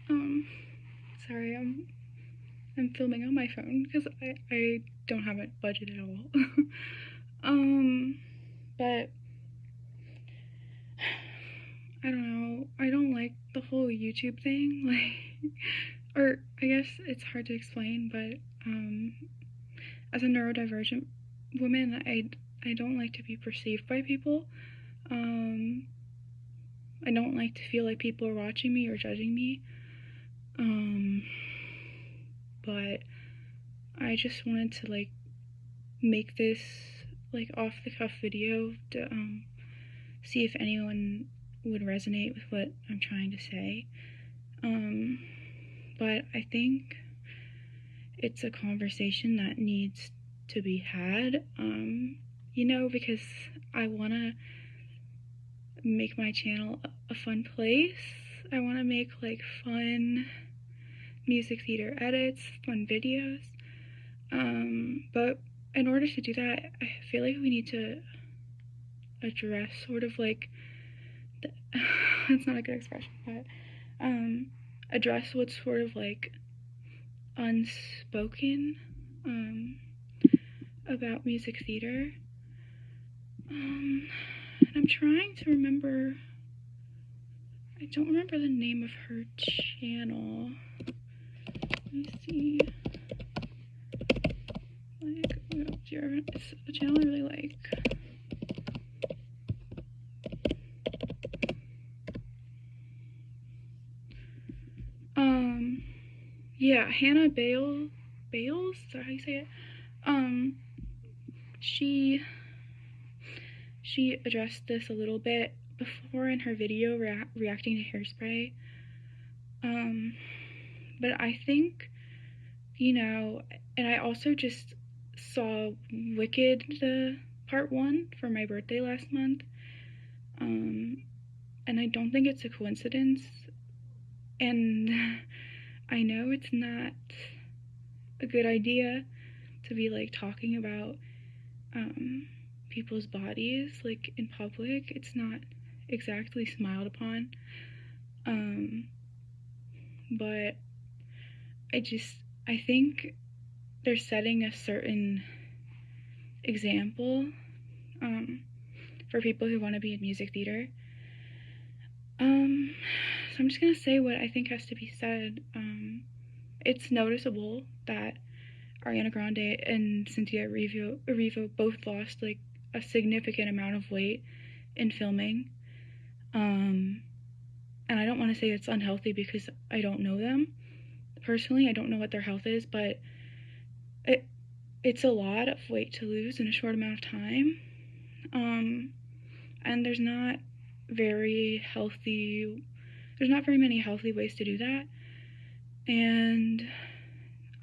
Um, sorry, I'm filming on my phone because I don't have a budget at all. But I don't know. I don't like the whole YouTube thing. Like, or I guess it's hard to explain, but as a neurodivergent woman, I don't like to be perceived by people. Um, I don't like to feel like people are watching me or judging me. But I just wanted to like make this like off the cuff video to see if anyone would resonate with what I'm trying to say. But I think it's a conversation that needs to be had, because I want to make my channel a fun place. I want to make like fun music theater edits, fun videos. But in order to do that, I feel like we need to address sort of like, it's not a good expression, but address what's sort of like unspoken about music theater. And I'm trying to remember, I don't remember the name of her channel. Let me see. Like, it's a channel I really like. Yeah, Hannah Bales, is that how you say it? She addressed this a little bit before in her video reacting to Hairspray. But I think, and I also just saw Wicked, the part 1 for my birthday last month. And I don't think it's a coincidence. And I know it's not a good idea to be like talking about people's bodies like in public. It's not exactly smiled upon. But I think they're setting a certain example for people who want to be in music theater. So I'm just gonna say what I think has to be said. It's noticeable that Ariana Grande and Cynthia Erivo both lost like a significant amount of weight in filming. And I don't want to say it's unhealthy because I don't know them personally. I don't know what their health is, but it's a lot of weight to lose in a short amount of time. And there's not very many healthy ways to do that. And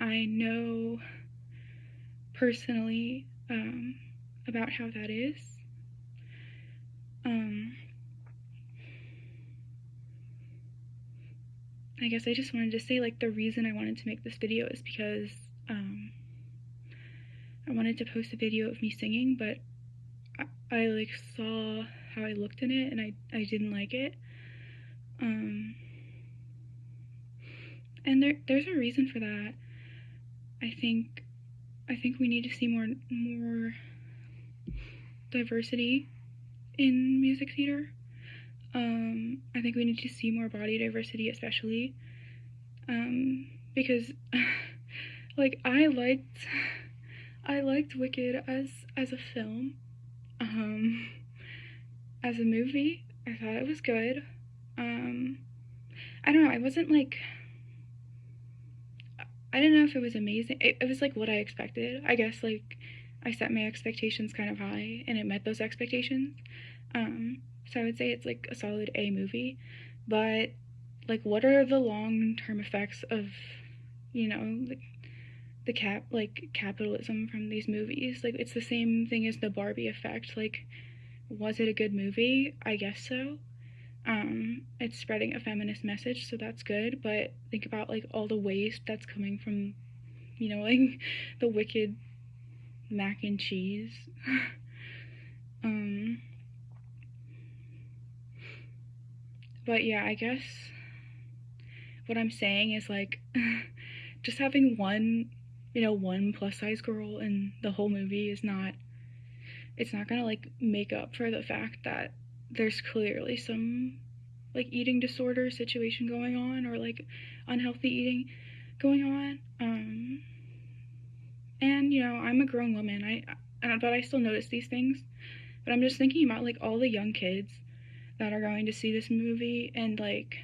I know personally about how that is. I guess I just wanted to say, like, the reason I wanted to make this video is because I wanted to post a video of me singing, but I like saw how I looked in it and I didn't like it. And there's a reason for that. I think we need to see more diversity in music theater. I think we need to see more body diversity, especially because like I liked Wicked as a film. As a movie, I thought it was good. I don't know, I wasn't like, I didn't know if it was amazing. It was like what I expected. I guess like I set my expectations kind of high and it met those expectations. So I would say it's like a solid A movie. But like, what are the long-term effects of, the capitalism from these movies? Like, it's the same thing as the Barbie effect. Like, was it a good movie? I guess so. It's spreading a feminist message, so that's good, but think about like all the waste that's coming from, like the Wicked mac and cheese. But yeah, I guess what I'm saying is, like, just having one, one plus size girl in the whole movie is not, it's not gonna, like, make up for the fact that there's clearly some, like, eating disorder situation going on, or, like, unhealthy eating going on. And, I'm a grown woman, but I still notice these things. But I'm just thinking about, like, all the young kids that are going to see this movie, and, like,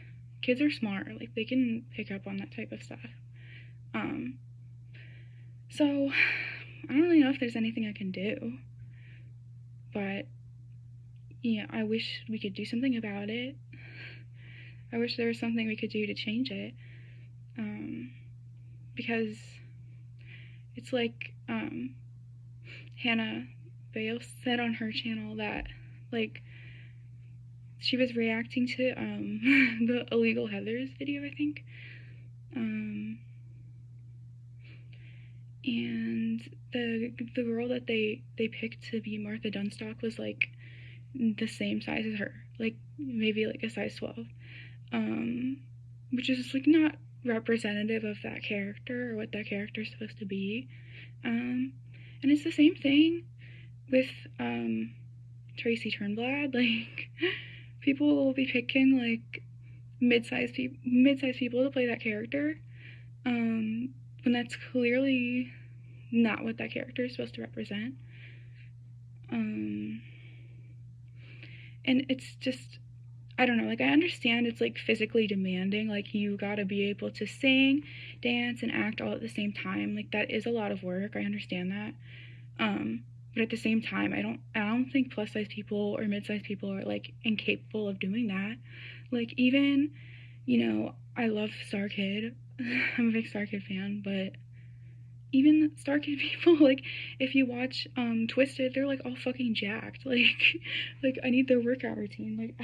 kids are smart, like, they can pick up on that type of stuff. So I don't really know if there's anything I can do, but I wish we could do something about it. I wish there was something we could do to change it, because it's like Hannah Bale said on her channel that, like, she was reacting to the Illegal Heathers video, I think, and the girl that they picked to be Martha Dunstock was, like, the same size as her, like, maybe, like, a size 12, which is, like, not representative of that character or what that character is supposed to be. And it's the same thing with Tracy Turnblad. Like, people will be picking, like, mid-sized people to play that character, when that's clearly not what that character is supposed to represent. And it's just, I don't know, like, I understand it's, like, physically demanding, like, you gotta be able to sing, dance, and act all at the same time. Like, that is a lot of work, I understand that. But at the same time, I don't think plus size people or mid-sized people are, like, incapable of doing that. Like, even, I love Star Kid. I'm a big Star Kid fan, but even Star Kid people, like, if you watch Twisted, they're, like, all fucking jacked. Like I need their workout routine. Like,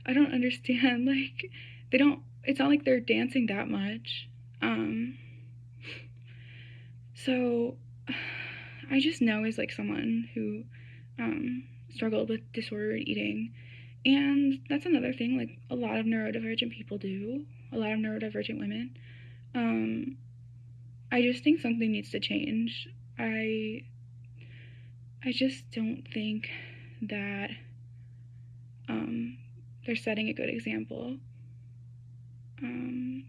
I don't understand. Like, it's not like they're dancing that much. So I just know, as, like, someone who struggled with disordered eating, and that's another thing, like, a lot of neurodivergent people do, a lot of neurodivergent women. I just think something needs to change. I just don't think that they're setting a good example. And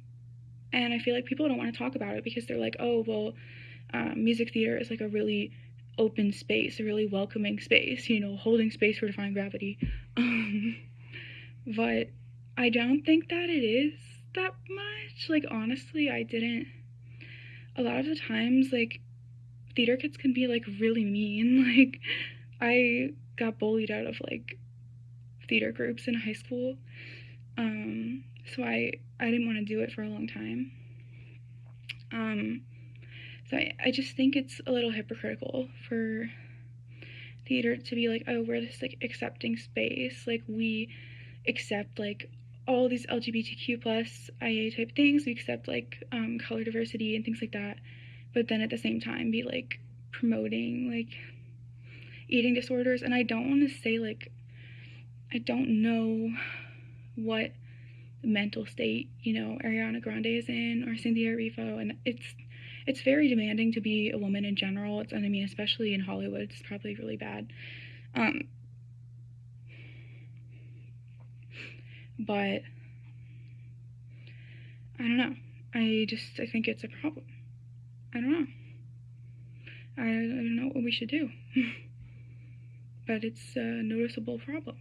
I feel like people don't want to talk about it because they're like, oh, well, music theater is, like, a really open space, a really welcoming space, holding space for defying gravity. But I don't think that it is that much. Like, honestly, a lot of the times, like, theater kids can be, like, really mean. Like, I got bullied out of, like, theater groups in high school, so I didn't want to do it for a long time. So I just think it's a little hypocritical for theater to be like, oh, we're this, like, accepting space, like, we accept, like, all these LGBTQ plus IA type things, we accept, like, color diversity and things like that, but then at the same time be, like, promoting, like, eating disorders. And I don't want to say, like, I don't know what mental state, Ariana Grande is in, or Cynthia Erivo, and it's very demanding to be a woman in general. I mean, especially in Hollywood, it's probably really bad. But I don't know. I think it's a problem. I don't know. I don't know what we should do. But it's a noticeable problem.